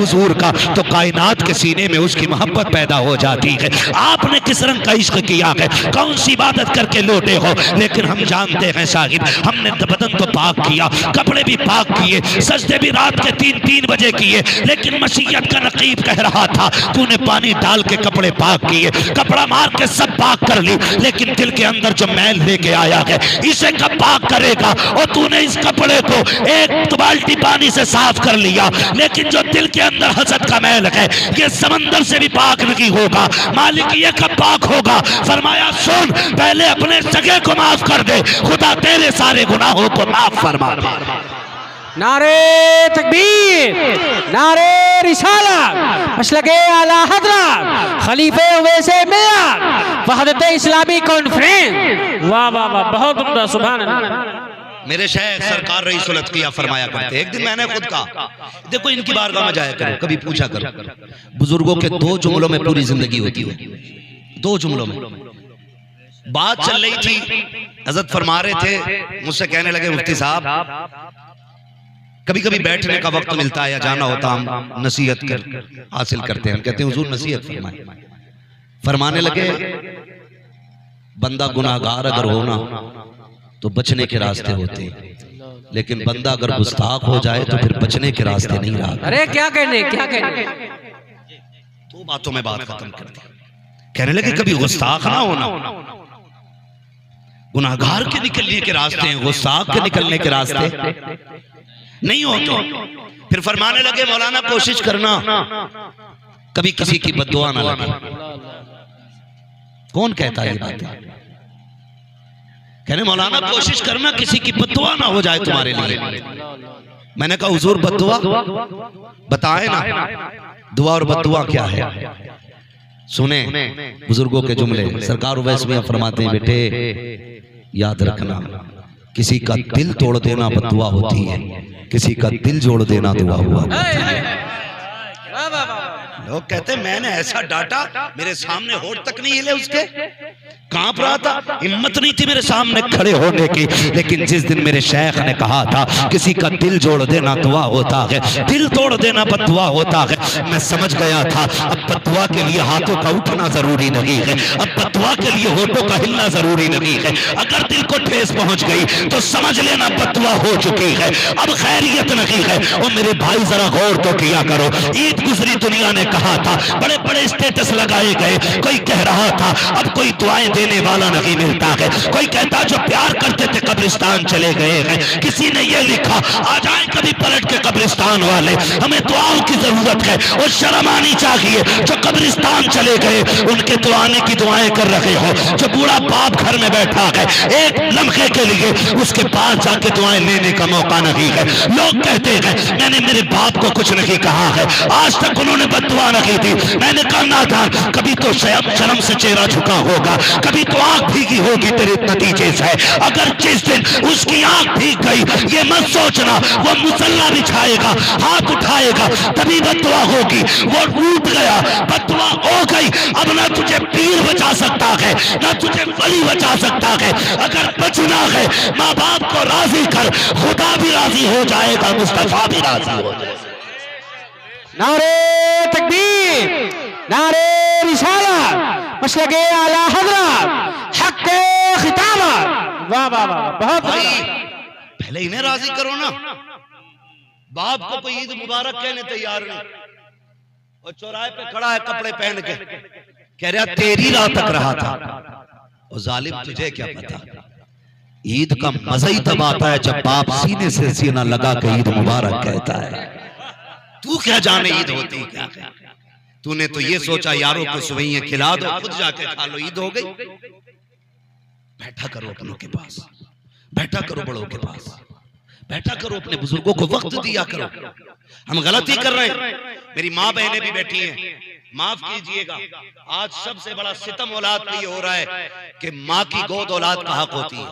हुजूर का तो कायनात के सीने में उसकी मोहब्बत पैदा हो जाती है। आपने किस रंग का इश्क किया है, कौन सी इबादत करके लौटे हो, लेकिन हम जानते हैं साहिब, हमने बदन तो पाक किया, कपड़े भी पाक किए, सजदे भी रात के 3-3 बजे किए, लेकिन मसीयत का नकीब कह रहा था तूने पानी डाल के कपड़े पाक किए, कपड़ा मार के सब पाक कर ली, लेकिन दिल के अंदर जो मैल लेके आया है इसे कब पाक करेगा। और तूने इस कपड़े को एक बाल्टी पानी से साफ कर लिया, लेकिन जो दिल के अंदर हसद का मैल है ये समंदर से भी पाक नहीं होगा। मालिक ये कब पाक होगा? फरमाया सुन, पहले अपने सगे को माफ कर दे, खुदा तेरे सारे गुनाहों को माफ फरमा दे। नारे तकबीर, नारे रिसालत, मसलके आला हज़रत खलीफे वैसे मिल्लत वहदत इस्लामी कॉन्फ्रेंस। वाह वाह वाह, बहुत उम्दा, सुभान अल्लाह। मेरे शेख सरकार रईसुल अत्किया फरमाया करते, एक दिन मैंने खुद कहा देखो इनकी बारगाह में जाया करो, कभी पूछा करो, बुजुर्गों के 2 जुमलों में पूरी जिंदगी होती है। 2 जुमलों में बात चल रही थी, हज़रत फरमा रहे थे, मुझसे कहने लगे मुफ्ती साहब कभी कभी बैठने का वक्त मिलता है या जाना होता, हम नसीहत कर हासिल करते हैं। हम कहते हैं हुजूर नसीहत फरमाए। फरमाने लगे बंदा गुनाहगार अगर हो ना तो बचने के रास्ते होते हैं, लेकिन बंदा अगर गुस्ताख हो जाए तो फिर बचने के रास्ते नहीं रहा। अरे क्या कहने, क्या कहने। 2 बातों में बात खत्म कर दी। कहने लगे कभी गुस्ताख ना होना, गुनाहगार के निकलने के रास्ते हैं, गुस्ताख के निकलने के रास्ते नहीं होते। फिर फरमाने लगे मौलाना कोशिश करना कभी किसी की बद्दुआ ना लगे। कौन कहता है ये बात? कहने मौलाना कोशिश करना किसी की बद्दुआ ना हो जाए तुम्हारे लिए। मैंने कहा हुजूर बद्दुआ बताए ना, दुआ और बद्दुआ क्या है? सुने बुजुर्गों के जुमले, सरकार उवैस में फरमाते हैं बेटे याद रखना, किसी का दिल तोड़ देना बद्दुआ होती है, किसी का दिल जोड़ देना दुआ हुआ। लोग कहते मैंने ऐसा डांटा, मेरे सामने होठ तक नहीं हिले, उसके कांप रहा था, हिम्मत नहीं थी मेरे सामने खड़े होने की। लेकिन जिस दिन मेरे शेख ने कहा था किसी का दिल जोड़ देना दुआ होता है, दिल तोड़ देना बद्दुआ होता है, मैं समझ गया था अब बद्दुआ के लिए हाथों का उठना जरूरी नहीं है, अब बद्दुआ के लिए होठों का हिलना जरूरी नहीं है। अगर दिल को ठेस पहुंच गई तो समझ लेना बद्दुआ हो चुकी है, अब खैरियत नहीं है। और मेरे भाई जरा गौर तो किया करो, ईद गुजरी दुनिया ने कहा था, बड़े बड़े स्टेटस लगाए गए, कोई कह रहा था अब कोई दुआएं देने वाला नहीं मिलता है, कोई कहता जो प्यार करते थे कब्रिस्तान चले गए हैं, किसी ने ये लिखा आ जाए कभी पलट के कब्रिस्तान वाले, हमें दुआओं की जरूरत है। और शर्म आनी चाहिए जो कब्रिस्तान चले गए उनके दुआने की दुआएं कर रहे हो। जो बूढ़ा बाप घर में बैठा है एक लम्हे के लिए उसके पास जाके दुआएं लेने का मौका नहीं है। लोग कहते हैं मैंने मेरे बाप को कुछ नहीं कहा है, आज तक उन्होंने बद्दुआ नहीं दी। मैंने कहा ना था, कभी तो शर्म से चेहरा झुका होगा, कभी तो आंख भीगी होगी तेरे नतीजे से। अगर जिस दिन उसकी आंख भीग गई ये मत सोचना वो मुसल्ला बिछाएगा, हाथ उठाएगा तभी बद्दुआ होगी। वो टूट गया, बद्दुआ हो गई, अब ना तुझे पीर बचा सकता है ना तुझे वली बचा सकता है। अगर बचना है माँ बाप को राजी कर, खुदा भी राजी हो जाएगा, मुस्तफा भी राजी हो जाएगा। नारे तकबीर, नारे रिसालत, मसलके आला हज़रत हक़्क़े खिताबत। वाह वाह वाह, बहुत भाई पहले इन्हें राजी करो ना। बाप को कोई ईद मुबारक कहने तैयार नहीं, और चौराहे पे खड़ा है कपड़े पहन के, कह रहा तेरी राह तक रहा था। और जालिम तुझे क्या पता, ईद का मजा ही तब आता है जब बाप सीने से सीना लगा के ईद मुबारक कहता है। तू क्या जाने ईद होती क्या है? तूने तो ये सोचा यारों को सुवैया खिला दो, खुद जाके खा लो, ईद हो गई। बैठा करो अपनों के पास, बैठा करो बड़ों के पास, बैठा करो, अपने बुजुर्गों को वक्त दिया करो। हम गलती कर रहे हैं, मेरी माँ बहनें भी बैठी हैं, माफ कीजिएगा, आज सबसे बड़ा सितम औलाद पे ये हो रहा है कि माँ की गोद औलाद का हक होती है।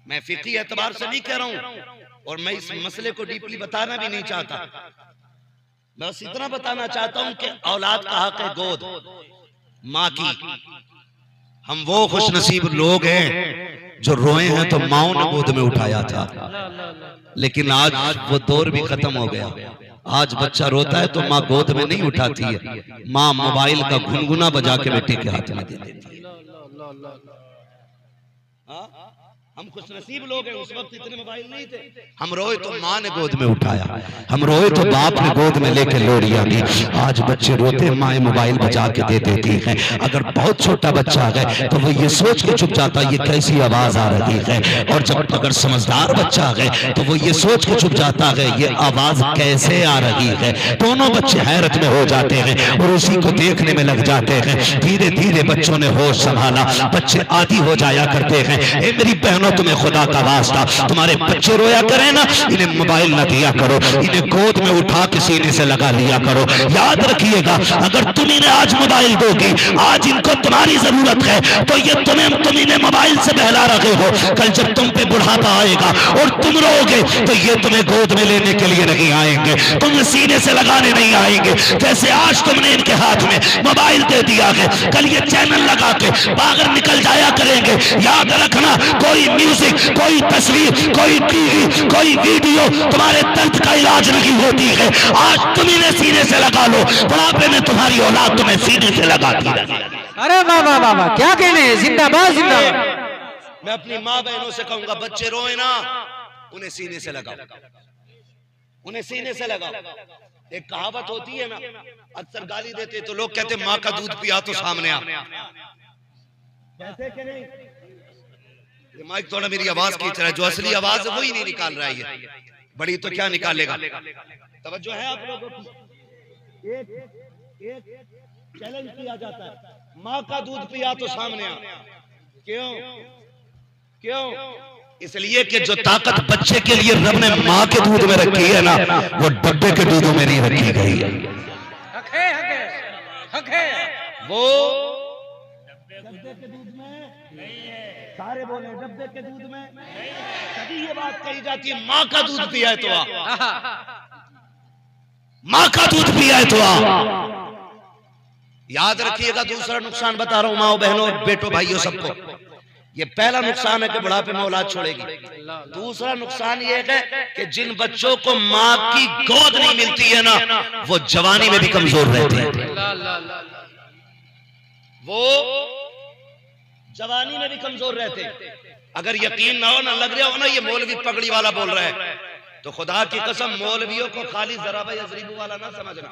मैं फिक्री एतबार से नहीं कह रहा हूं, और मैं इस मसले को डीपली बताना भी नहीं चाहता, बस इतना बताना चाहता हूं कि औलाद का हक है गोद माँ की। हम वो खुशनसीब लोग हैं जो रोए हैं तो माओ ने गोद में उठाया था, लेकिन आज वो दौर भी खत्म हो गया। आज बच्चा रोता है तो माँ गोद में नहीं उठाती है, माँ मोबाइल का गुनगुना बजा के बेटे के हाथ में दे देती है। हम खुश नसीब लोग हैं, उस वक्त इतने मोबाइल नहीं थे। हम रोए तो माँ ने गोद में उठाया, हम रोए तो बाप ने गोद में लेकर लोरियां दी। आज बच्चे रोते माँ मोबाइल बजा के दे देती है। अगर बहुत छोटा बच्चा है तो वो ये सोच के चुप जाता है ये कैसी आवाज आ रही है, और जब अगर समझदार बच्चा है तो वो ये सोच के चुप जाता है ये आवाज कैसे आ रही है। दोनों बच्चे हैरत में हो जाते हैं और उसी को देखने में लग जाते हैं। धीरे धीरे बच्चों ने होश संभाला, बच्चे आदी हो जाया करते हैं। ए मेरी बहनों, तुम्हें खुदा का वास्ता, तुम्हारे बच्चे रोया करें ना, इन्हें मोबाइल न दिया करो, इन्हें गोद में उठा के सीने से लगा लिया करो। याद रखिएगा, अगर तुम इन्हें आज मोबाइल दोगी, आज इनको तुम्हारी जरूरत है, तो ये तुम इन्हें मोबाइल से बहला रहे हो। कल जब तुम पे बुढ़ापा आएगा और तुम रोगे तो ये तुम्हें गोद में लेने के लिए नहीं आएंगे, तुम्हें सीने से लगाने नहीं आएंगे। जैसे आज तुमने इनके हाथ में मोबाइल दे दिया है, कल ये चैनल लगा के बाहर निकल जाया करेंगे। याद रखना, कोई म्यूजिक, कोई तस्वीर, कोई टीवी, कोई वीडियो तुम्हारे दर्द का इलाज नहीं होती है। आज तुम इन्हें सीने से लगा लो, बुढ़ापे में तुम्हारी औलाद तुम्हें सीने से लगाती है। अरे वाह वाह वाह वाह, क्या कहने हैं, जिंदाबाद जिंदाबाद। मैं अपनी माँ बहनों से कहूंगा, बच्चे रोए ना, उन्हें सीने से लगाओ, उन्हें सीने से लगाओ। एक कहावत होती है ना, अक्सर गाली देते तो लोग कहते माँ का दूध पिया तो सामने आ। कहते कि नहीं? ये माइक थोड़ा मेरी आवाज खींच रहा है, जो असली आवाज है वही नहीं निकाल रहा है। बड़ी तो क्या निकालेगा। तवज्जो है आप लोगों की। एक चैलेंज किया जाता है, माँ का दूध पिया तो सामने आ। क्यों? क्यों? इसलिए कि जो ताकत बच्चे के लिए रब ने माँ के दूध में रखी है ना, वो डब्बे के दूधों में नहीं रखी गई है। वो डब्बे के दूध में नहीं है। सारे बोले डब्बे के दूध में। कभी ये बात कही जाती है माँ का दूध पिया है तो आ, माँ का दूध पिया है तो आ। याद रखिएगा, दूसरा नुकसान बता रहा हूं माओ बहनों बेटों भाइयों सबको। ये पहला नुकसान है कि बुढ़ापे में औलाद छोड़ेगी। दूसरा नुकसान ये है कि जिन बच्चों को माँ की गोद नहीं मिलती है ना, वो जवानी में भी कमजोर रहते हैं। वो जवानी में भी कमजोर रहते हैं। अगर यकीन ना हो ना लग रहा हो ना ये मौलवी पगड़ी वाला बोल रहा है, तो खुदा की कसम मौलवियों को खाली जराबा या जरीबू वाला ना समझना।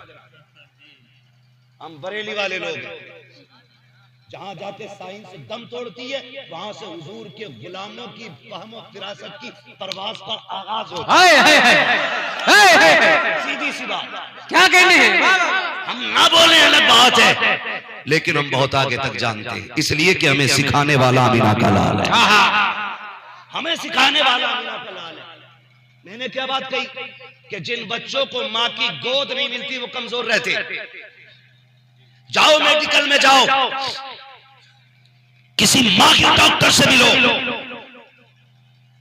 हम बरेली वाले लोग जहां जाके साइंस दम तोड़ती है, वहां से हुजूर के गुलामों की फहम और फिरासत की परवाज का आगाज होता है। सीधी सी बात, क्या कहने हैं? हम ना बोले अलग बात है, लेकिन हम बहुत आगे तक जानते हैं, इसलिए कि हमें सिखाने वाला अमीना का लाल है। हमें सिखाने वाला अमीना का लाल है। मैंने क्या बात कही कि जिन बच्चों को माँ की गोद नहीं मिलती वो कमजोर रहते। जाओ मेडिकल में जाओ, किसी माँ के डॉक्टर से मिलो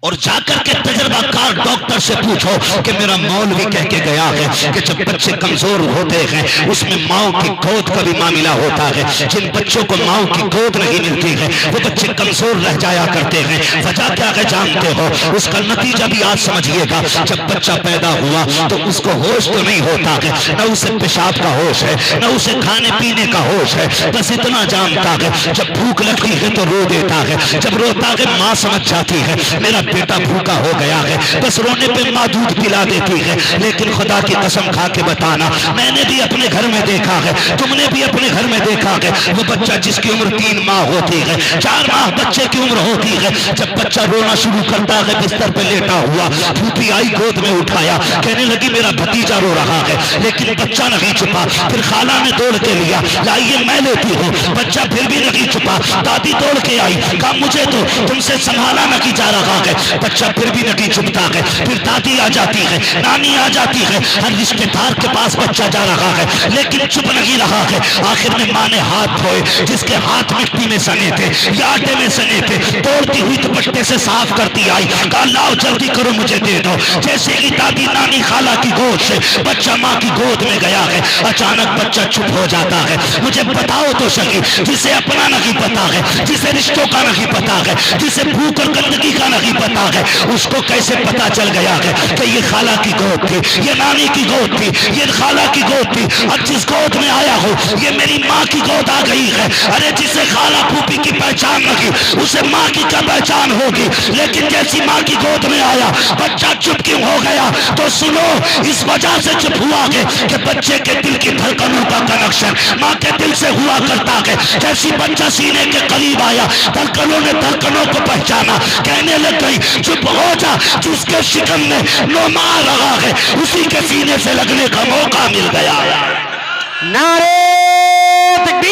और जाकर के तजर्बाकार डॉक्टर से पूछो कि मेरा मौलवी कह के गया है कि जब बच्चे कमजोर होते हैं उसमें माँ की गोद का भी मामला होता है। जिन बच्चों को माँ की गोद नहीं मिलती है वो बच्चे कमजोर रह जाया करते हैं। वजह क्या है जानते हो? उसका नतीजा भी आज समझिएगा। जब बच्चा पैदा हुआ तो उसको होश तो नहीं होता है, न उसे पेशाब का होश है, न उसे खाने पीने का होश है। बस इतना जानता है जब भूख लगती है तो रो देता है। जब रोता है माँ समझ जाती है मेरा बेटा भूखा हो गया है, बस रोने पे माँ दूध पिला देती है। लेकिन खुदा की कसम खा के बताना, मैंने भी अपने घर में देखा है, तुमने भी अपने घर में देखा है, वो बच्चा जिसकी उम्र 3 माह होती है, 4 माह बच्चे की उम्र होती है, जब बच्चा रोना शुरू करता है बिस्तर पे लेटा हुआ, फूफी आई गोद में उठाया, कहने लगी मेरा भतीजा रो रहा है, लेकिन बच्चा नहीं छुपा। फिर खाला ने दौड़ के लिया, लाइए मैं लेती हूँ, बच्चा फिर भी नहीं छुपा। दादी दौड़ के आई, कहा मुझे तो तुमसे संभाला नहीं जा रहा है, बच्चा फिर भी नहीं चुपता है। फिर दादी आ जाती है, नानी आ जाती है, हर रिश्तेदार के पास बच्चा जा रहा है लेकिन चुप नहीं रहा है। आखिर में माँ ने हाथ धोए, जिसके हाथ मिट्टी में सने थे या आटे में सने थे, तोड़ती हुई दुपट्टे से साफ करती आई, कहा लाओ जल्दी करो मुझे दे दो। जैसे ही दादी नानी खाला की गोद से बच्चा माँ की गोद में गया है, अचानक बच्चा चुप हो जाता है। मुझे बताओ तो सही, जिसे अपना नहीं पता है, जिसे रिश्तों का नहीं पता है, जिसे भूख और गंदगी का नहीं पता है, उसको कैसे पता चल गया है कि ये खाला की गोद थी, ये नानी की गोद थी, ये खाला की गोद थी। अब जिस गोद में आया हो ये मेरी माँ की गोद आ गई है। अरे जिसे खाला फूफी की पहचान नहीं उसे माँ की क्या पहचान होगी। लेकिन जैसी माँ की गोद में आया बच्चा चुप क्यों हो गया? तो सुनो, इस वजह से चुप हुआ है कि बच्चे के दिल की धड़कनों का कनेक्शन माँ के दिल से हुआ करता है। जैसी बच्चा सीने के करीब आया, धड़कनों ने धड़कनों को पहचाना, कहने लग गई चुप हो जा, जिसके शिकन में नो मार रहा है उसी के सीने से लगने का मौका मिल गया। नारे तकबीर।